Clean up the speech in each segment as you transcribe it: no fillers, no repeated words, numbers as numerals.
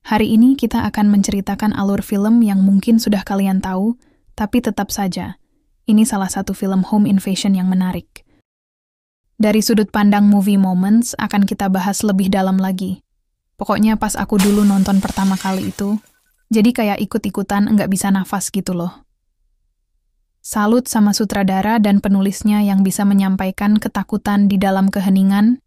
Hari ini kita akan menceritakan alur film yang mungkin sudah kalian tahu, tapi tetap saja, ini salah satu film home invasion yang menarik. Dari sudut pandang movie moments akan kita bahas lebih dalam lagi. Pokoknya pas aku dulu nonton pertama kali itu, jadi kayak ikut-ikutan nggak bisa nafas gitu loh. Salut sama sutradara dan penulisnya yang bisa menyampaikan ketakutan di dalam keheningan.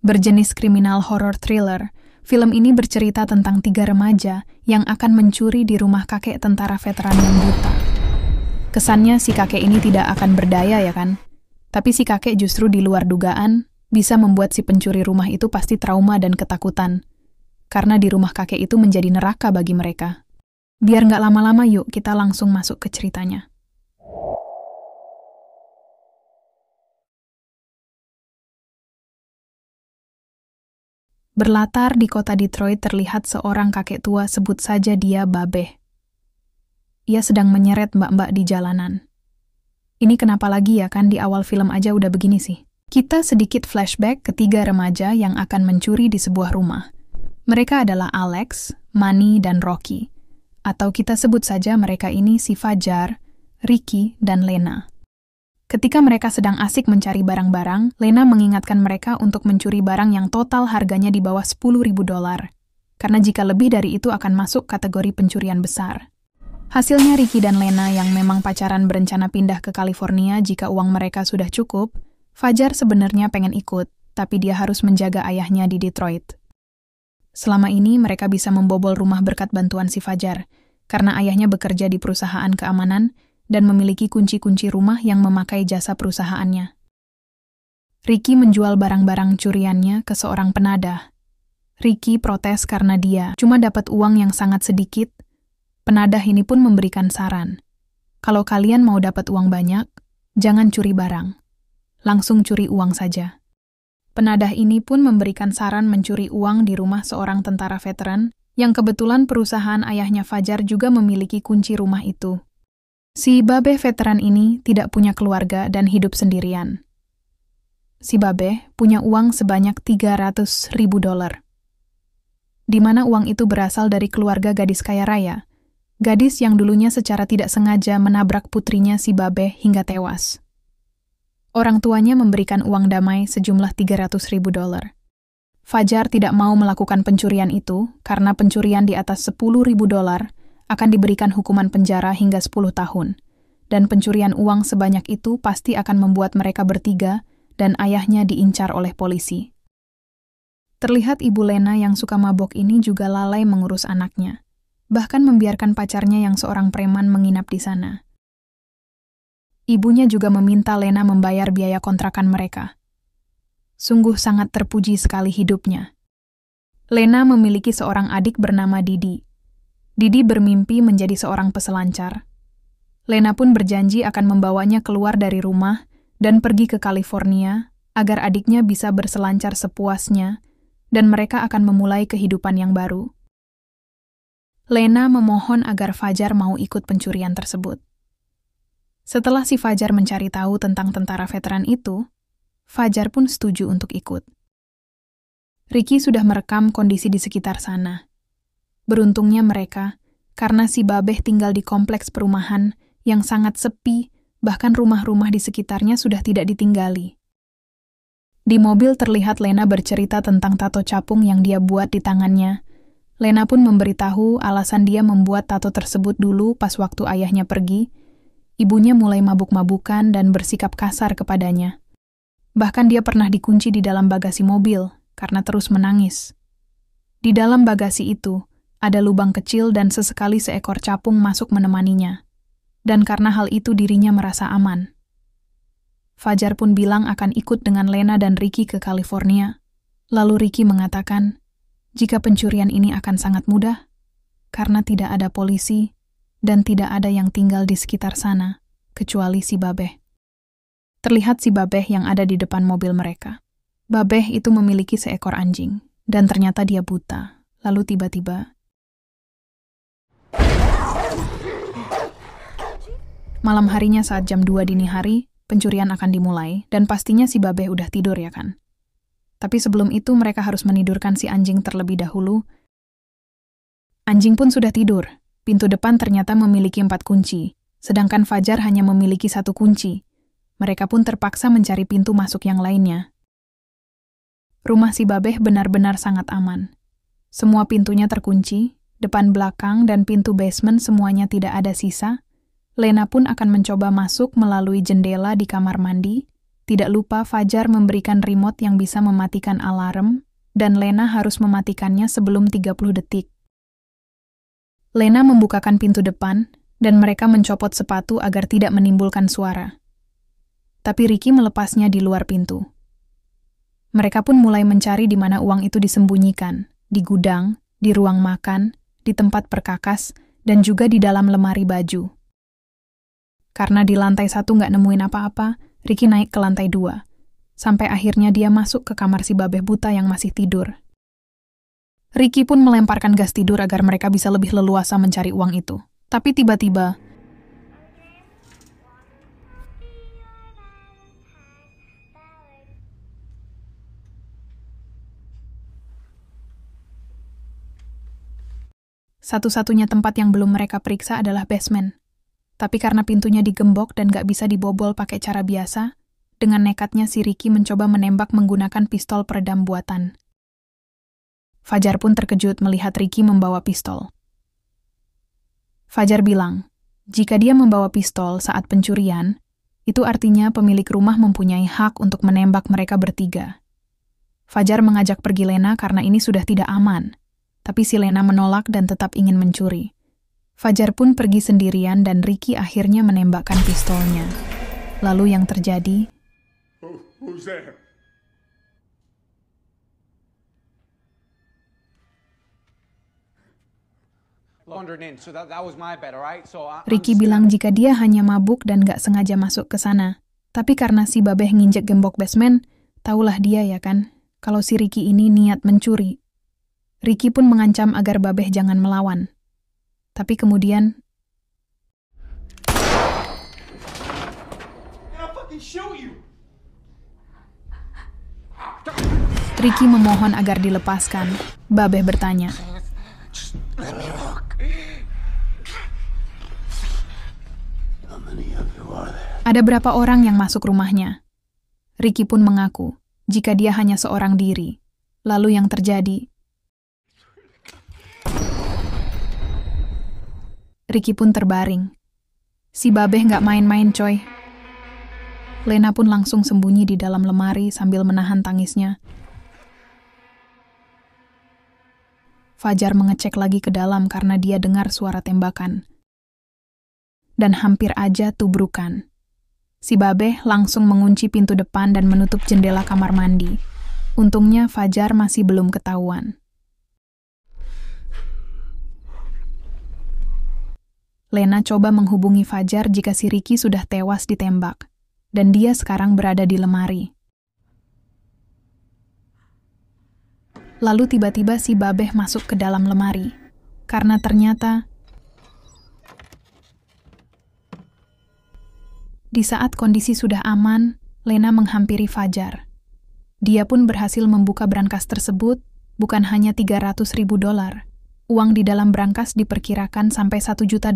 Berjenis kriminal horror thriller, film ini bercerita tentang 3 remaja yang akan mencuri di rumah kakek tentara veteran yang buta. Kesannya si kakek ini tidak akan berdaya ya kan? Tapi si kakek justru di luar dugaan bisa membuat si pencuri rumah itu pasti trauma dan ketakutan. Karena di rumah kakek itu menjadi neraka bagi mereka. Biar nggak lama-lama yuk kita langsung masuk ke ceritanya. Berlatar di kota Detroit terlihat seorang kakek tua, sebut saja dia Babeh. Ia sedang menyeret mbak-mbak di jalanan. Ini kenapa lagi ya kan di awal film aja udah begini sih. Kita sedikit flashback ke 3 remaja yang akan mencuri di sebuah rumah. Mereka adalah Alex, Manny, dan Rocky. Atau kita sebut saja mereka ini si Fajar, Ricky, dan Lena. Ketika mereka sedang asik mencari barang-barang, Lena mengingatkan mereka untuk mencuri barang yang total harganya di bawah $10.000. Karena jika lebih dari itu akan masuk kategori pencurian besar. Hasilnya Ricky dan Lena yang memang pacaran berencana pindah ke California jika uang mereka sudah cukup. Fajar sebenarnya pengen ikut, tapi dia harus menjaga ayahnya di Detroit. Selama ini mereka bisa membobol rumah berkat bantuan si Fajar, karena ayahnya bekerja di perusahaan keamanan dan memiliki kunci-kunci rumah yang memakai jasa perusahaannya. Ricky menjual barang-barang curiannya ke seorang penadah. Ricky protes karena dia cuma dapat uang yang sangat sedikit. Penadah ini pun memberikan saran. Kalau kalian mau dapat uang banyak, jangan curi barang. Langsung curi uang saja. Penadah ini pun memberikan saran mencuri uang di rumah seorang tentara veteran yang kebetulan perusahaan ayahnya Fajar juga memiliki kunci rumah itu. Si Babeh veteran ini tidak punya keluarga dan hidup sendirian. Si Babeh punya uang sebanyak $300.000. Di mana uang itu berasal dari keluarga gadis kaya raya. Gadis yang dulunya secara tidak sengaja menabrak putrinya si Babeh hingga tewas. Orang tuanya memberikan uang damai sejumlah $300.000. Fajar tidak mau melakukan pencurian itu karena pencurian di atas $10.000 akan diberikan hukuman penjara hingga 10 tahun, dan pencurian uang sebanyak itu pasti akan membuat mereka bertiga dan ayahnya diincar oleh polisi. Terlihat ibu Lena yang suka mabok ini juga lalai mengurus anaknya, bahkan membiarkan pacarnya yang seorang preman menginap di sana. Ibunya juga meminta Lena membayar biaya kontrakan mereka. Sungguh sangat terpuji sekali hidupnya. Lena memiliki seorang adik bernama Didi. Didi bermimpi menjadi seorang peselancar. Lena pun berjanji akan membawanya keluar dari rumah dan pergi ke California agar adiknya bisa berselancar sepuasnya dan mereka akan memulai kehidupan yang baru. Lena memohon agar Fajar mau ikut pencurian tersebut. Setelah si Fajar mencari tahu tentang tentara veteran itu, Fajar pun setuju untuk ikut. Ricky sudah merekam kondisi di sekitar sana. Beruntungnya mereka, karena si Babeh tinggal di kompleks perumahan yang sangat sepi, bahkan rumah-rumah di sekitarnya sudah tidak ditinggali. Di mobil terlihat Lena bercerita tentang tato capung yang dia buat di tangannya. Lena pun memberitahu alasan dia membuat tato tersebut dulu pas waktu ayahnya pergi. Ibunya mulai mabuk-mabukan dan bersikap kasar kepadanya. Bahkan dia pernah dikunci di dalam bagasi mobil karena terus menangis. Di dalam bagasi itu, ada lubang kecil dan sesekali seekor capung masuk menemaninya. Dan karena hal itu dirinya merasa aman. Fajar pun bilang akan ikut dengan Lena dan Ricky ke California. Lalu Ricky mengatakan, jika pencurian ini akan sangat mudah, karena tidak ada polisi dan tidak ada yang tinggal di sekitar sana, kecuali si Babeh. Terlihat si Babeh yang ada di depan mobil mereka. Babeh itu memiliki seekor anjing, dan ternyata dia buta. Lalu tiba-tiba, malam harinya saat jam 2 dini hari, pencurian akan dimulai, dan pastinya si Babeh udah tidur ya kan? Tapi sebelum itu mereka harus menidurkan si anjing terlebih dahulu Anjing pun sudah tidur. Pintu depan ternyata memiliki 4 kunci, sedangkan Fajar hanya memiliki 1 kunci. Mereka pun terpaksa mencari pintu masuk yang lainnya. Rumah si Babeh benar-benar sangat aman. Semua pintunya terkunci, depan belakang dan pintu basement semuanya tidak ada sisa. Lena pun akan mencoba masuk melalui jendela di kamar mandi. Tidak lupa Fajar memberikan remote yang bisa mematikan alarm, dan Lena harus mematikannya sebelum 30 detik. Lena membukakan pintu depan, dan mereka mencopot sepatu agar tidak menimbulkan suara. Tapi Ricky melepasnya di luar pintu. Mereka pun mulai mencari di mana uang itu disembunyikan, di gudang, di ruang makan, di tempat perkakas, dan juga di dalam lemari baju. Karena di lantai 1 nggak nemuin apa-apa, Ricky naik ke lantai 2. Sampai akhirnya dia masuk ke kamar si Babeh buta yang masih tidur. Ricky pun melemparkan gas tidur agar mereka bisa lebih leluasa mencari uang itu. Tapi tiba-tiba, satu-satunya tempat yang belum mereka periksa adalah basement. Tapi karena pintunya digembok dan gak bisa dibobol pakai cara biasa, dengan nekatnya si Ricky mencoba menembak menggunakan pistol peredam buatan. Fajar pun terkejut melihat Ricky membawa pistol. Fajar bilang, jika dia membawa pistol saat pencurian, itu artinya pemilik rumah mempunyai hak untuk menembak mereka bertiga. Fajar mengajak pergi Lena karena ini sudah tidak aman, tapi si Lena menolak dan tetap ingin mencuri. Fajar pun pergi sendirian dan Ricky akhirnya menembakkan pistolnya. Lalu yang terjadi... Who's there? Ricky bilang jika dia hanya mabuk dan gak sengaja masuk ke sana. Tapi karena si Babeh nginjek gembok basement, tahulah dia ya kan, kalau si Ricky ini niat mencuri. Ricky pun mengancam agar Babeh jangan melawan. Tapi kemudian... Ricky memohon agar dilepaskan. Babeh bertanya, ada berapa orang yang masuk rumahnya? Ricky pun mengaku, jika dia hanya seorang diri. Lalu yang terjadi... Ricky pun terbaring. Si Babeh nggak main-main coy. Lena pun langsung sembunyi di dalam lemari sambil menahan tangisnya. Fajar mengecek lagi ke dalam karena dia dengar suara tembakan. Dan hampir aja tubrukan. Si Babeh langsung mengunci pintu depan dan menutup jendela kamar mandi. Untungnya Fajar masih belum ketahuan. Lena coba menghubungi Fajar jika si Ricky sudah tewas ditembak, dan dia sekarang berada di lemari. Lalu tiba-tiba si Babeh masuk ke dalam lemari, karena ternyata di saat kondisi sudah aman, Lena menghampiri Fajar. Dia pun berhasil membuka brankas tersebut, bukan hanya $300.000. Uang di dalam brankas diperkirakan sampai $1 juta.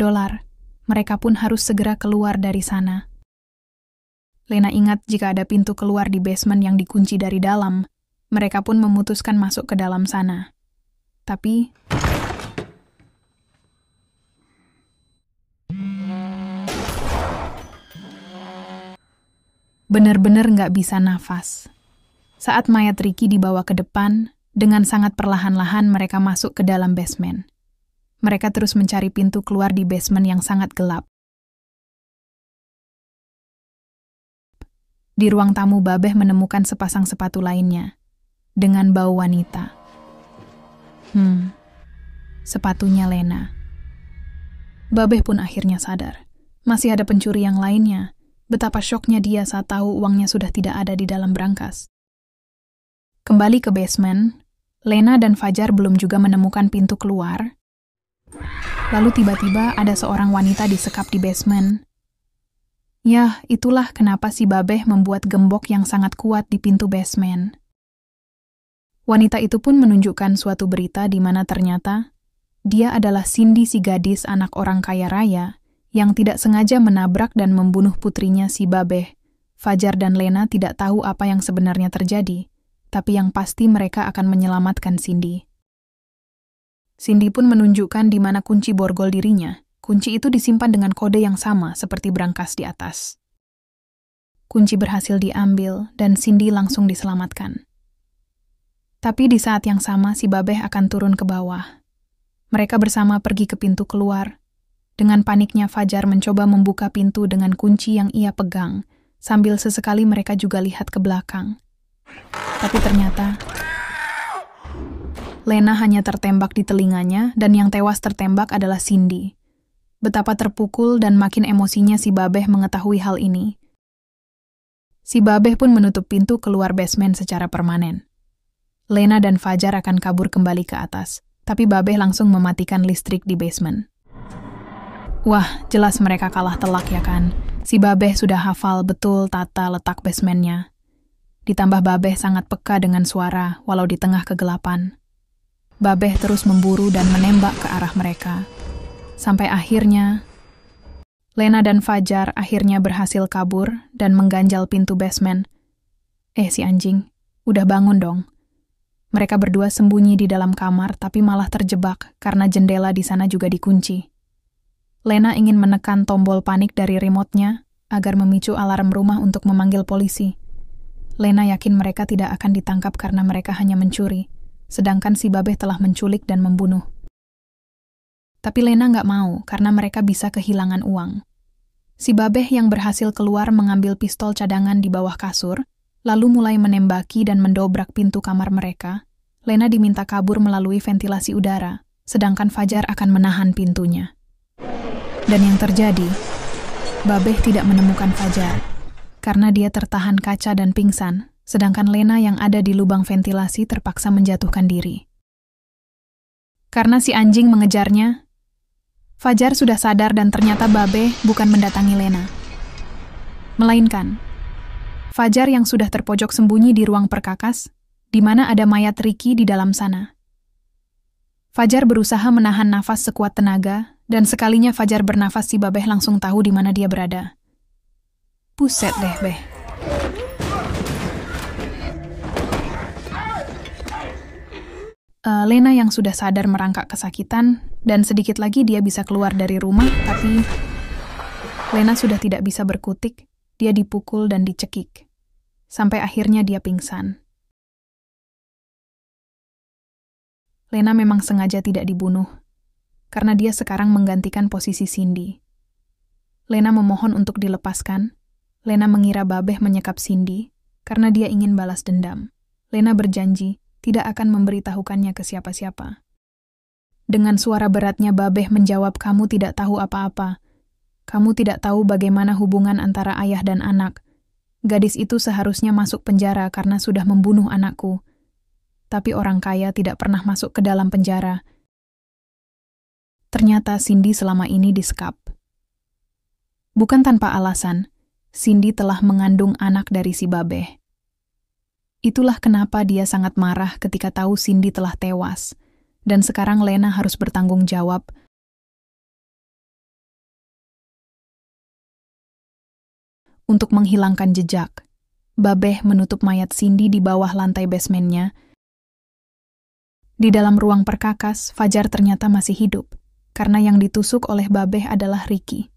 Mereka pun harus segera keluar dari sana. Lena ingat jika ada pintu keluar di basement yang dikunci dari dalam, mereka pun memutuskan masuk ke dalam sana. Tapi... benar-benar nggak bisa nafas. Saat mayat Ricky dibawa ke depan, dengan sangat perlahan-lahan mereka masuk ke dalam basement. Mereka terus mencari pintu keluar di basement yang sangat gelap. Di ruang tamu Babeh menemukan sepasang sepatu lainnya, dengan bau wanita. Sepatunya Lena. Babeh pun akhirnya sadar. Masih ada pencuri yang lainnya. Betapa syoknya dia saat tahu uangnya sudah tidak ada di dalam brankas. Kembali ke basement, Lena dan Fajar belum juga menemukan pintu keluar. Lalu tiba-tiba ada seorang wanita disekap di basement. Yah, itulah kenapa si Babeh membuat gembok yang sangat kuat di pintu basement. Wanita itu pun menunjukkan suatu berita di mana ternyata Dia adalah Cindy, si gadis anak orang kaya raya yang tidak sengaja menabrak dan membunuh putrinya si Babeh. Fajar dan Lena tidak tahu apa yang sebenarnya terjadi, tapi yang pasti mereka akan menyelamatkan Cindy. Cindy pun menunjukkan di mana kunci borgol dirinya. Kunci itu disimpan dengan kode yang sama seperti brankas di atas. Kunci berhasil diambil dan Cindy langsung diselamatkan. Tapi di saat yang sama si Babeh akan turun ke bawah. Mereka bersama pergi ke pintu keluar. Dengan paniknya Fajar mencoba membuka pintu dengan kunci yang ia pegang, sambil sesekali mereka juga lihat ke belakang. Tapi ternyata Lena hanya tertembak di telinganya dan yang tewas tertembak adalah Cindy. Betapa terpukul dan makin emosinya si Babeh mengetahui hal ini. Si Babeh pun menutup pintu keluar basement secara permanen. Lena dan Fajar akan kabur kembali ke atas, tapi Babeh langsung mematikan listrik di basement. Wah, jelas mereka kalah telak ya kan? Si Babeh sudah hafal betul tata letak basementnya. Ditambah Babeh sangat peka dengan suara walau di tengah kegelapan. Babeh terus memburu dan menembak ke arah mereka. Sampai akhirnya, Lena dan Fajar akhirnya berhasil kabur dan mengganjal pintu basement. Si anjing, udah bangun dong. Mereka berdua sembunyi di dalam kamar tapi malah terjebak karena jendela di sana juga dikunci. Lena ingin menekan tombol panik dari remote-nya agar memicu alarm rumah untuk memanggil polisi. Lena yakin mereka tidak akan ditangkap karena mereka hanya mencuri, sedangkan si Babeh telah menculik dan membunuh. Tapi Lena nggak mau karena mereka bisa kehilangan uang. Si Babeh yang berhasil keluar mengambil pistol cadangan di bawah kasur, lalu mulai menembaki dan mendobrak pintu kamar mereka. Lena diminta kabur melalui ventilasi udara, sedangkan Fajar akan menahan pintunya. Dan yang terjadi, Babeh tidak menemukan Fajar, karena dia tertahan kaca dan pingsan, sedangkan Lena yang ada di lubang ventilasi terpaksa menjatuhkan diri. Karena si anjing mengejarnya, Fajar sudah sadar dan ternyata Babeh bukan mendatangi Lena. Melainkan, Fajar yang sudah terpojok sembunyi di ruang perkakas, di mana ada mayat Ricky di dalam sana. Fajar berusaha menahan nafas sekuat tenaga, dan sekalinya Fajar bernafas si Babeh langsung tahu di mana dia berada. Buset deh, Beh. Lena yang sudah sadar merangkak kesakitan, dan sedikit lagi dia bisa keluar dari rumah, tapi Lena sudah tidak bisa berkutik, dia dipukul dan dicekik. Sampai akhirnya dia pingsan. Lena memang sengaja tidak dibunuh, karena dia sekarang menggantikan posisi Cindy. Lena memohon untuk dilepaskan. Lena mengira Babeh menyekap Cindy, karena dia ingin balas dendam. Lena berjanji tidak akan memberitahukannya ke siapa-siapa. Dengan suara beratnya Babeh menjawab, "Kamu tidak tahu apa-apa. Kamu tidak tahu bagaimana hubungan antara ayah dan anak. Gadis itu seharusnya masuk penjara karena sudah membunuh anakku. Tapi orang kaya tidak pernah masuk ke dalam penjara." Ternyata Cindy selama ini disekap. Bukan tanpa alasan, Cindy telah mengandung anak dari si Babeh. Itulah kenapa dia sangat marah ketika tahu Cindy telah tewas, dan sekarang Lena harus bertanggung jawab. Untuk menghilangkan jejak, Babeh menutup mayat Cindy di bawah lantai basementnya. Di dalam ruang perkakas, Fajar ternyata masih hidup, karena yang ditusuk oleh Babeh adalah Ricky.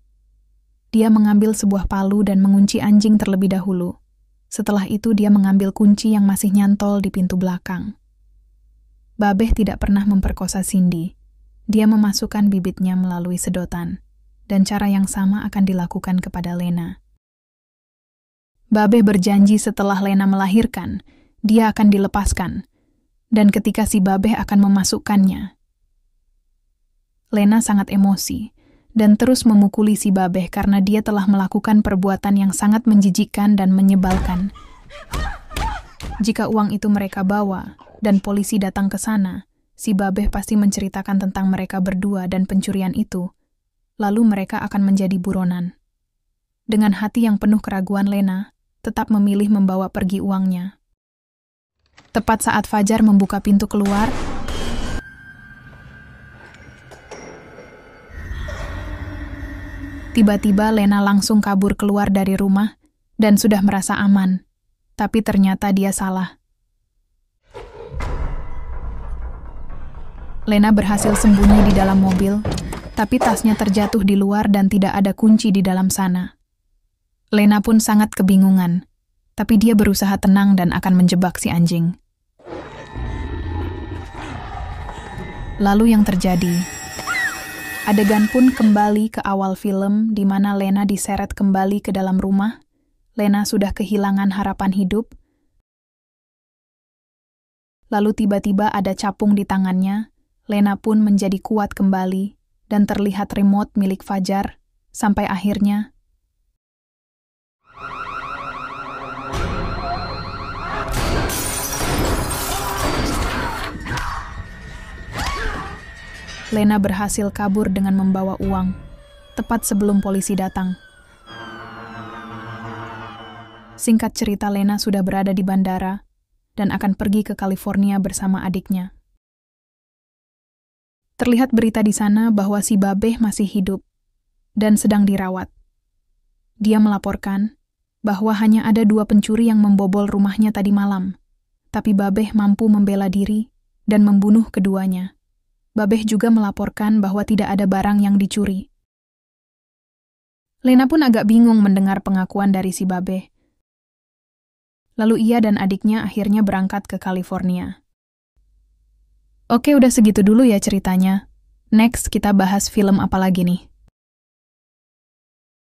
Dia mengambil sebuah palu dan mengunci anjing terlebih dahulu. Setelah itu dia mengambil kunci yang masih nyantol di pintu belakang. Babeh tidak pernah memperkosa Cindy. Dia memasukkan bibitnya melalui sedotan, dan cara yang sama akan dilakukan kepada Lena. Babeh berjanji setelah Lena melahirkan, dia akan dilepaskan, dan ketika si Babeh akan memasukkannya. Lena sangat emosi, dan terus memukuli si Babeh karena dia telah melakukan perbuatan yang sangat menjijikkan dan menyebalkan. Jika uang itu mereka bawa, dan polisi datang ke sana, si Babeh pasti menceritakan tentang mereka berdua dan pencurian itu, lalu mereka akan menjadi buronan. Dengan hati yang penuh keraguan, Lena tetap memilih membawa pergi uangnya. Tepat saat Fajar membuka pintu keluar, Tiba-tiba Lena langsung kabur keluar dari rumah dan sudah merasa aman. Tapi ternyata dia salah. Lena berhasil sembunyi di dalam mobil, tapi tasnya terjatuh di luar dan tidak ada kunci di dalam sana. Lena pun sangat kebingungan, tapi dia berusaha tenang dan akan menjebak si anjing. Lalu yang terjadi, adegan pun kembali ke awal film di mana Lena diseret kembali ke dalam rumah. Lena sudah kehilangan harapan hidup. Lalu tiba-tiba ada capung di tangannya. Lena pun menjadi kuat kembali dan terlihat remote milik Fajar sampai akhirnya Lena berhasil kabur dengan membawa uang, tepat sebelum polisi datang. Singkat cerita, Lena sudah berada di bandara dan akan pergi ke California bersama adiknya. Terlihat berita di sana bahwa si Babeh masih hidup dan sedang dirawat. Dia melaporkan bahwa hanya ada 2 pencuri yang membobol rumahnya tadi malam, tapi Babeh mampu membela diri dan membunuh keduanya. Babeh juga melaporkan bahwa tidak ada barang yang dicuri. Lena pun agak bingung mendengar pengakuan dari si Babeh. Lalu ia dan adiknya akhirnya berangkat ke California. Oke, udah segitu dulu ya ceritanya. Next, kita bahas film apa lagi nih?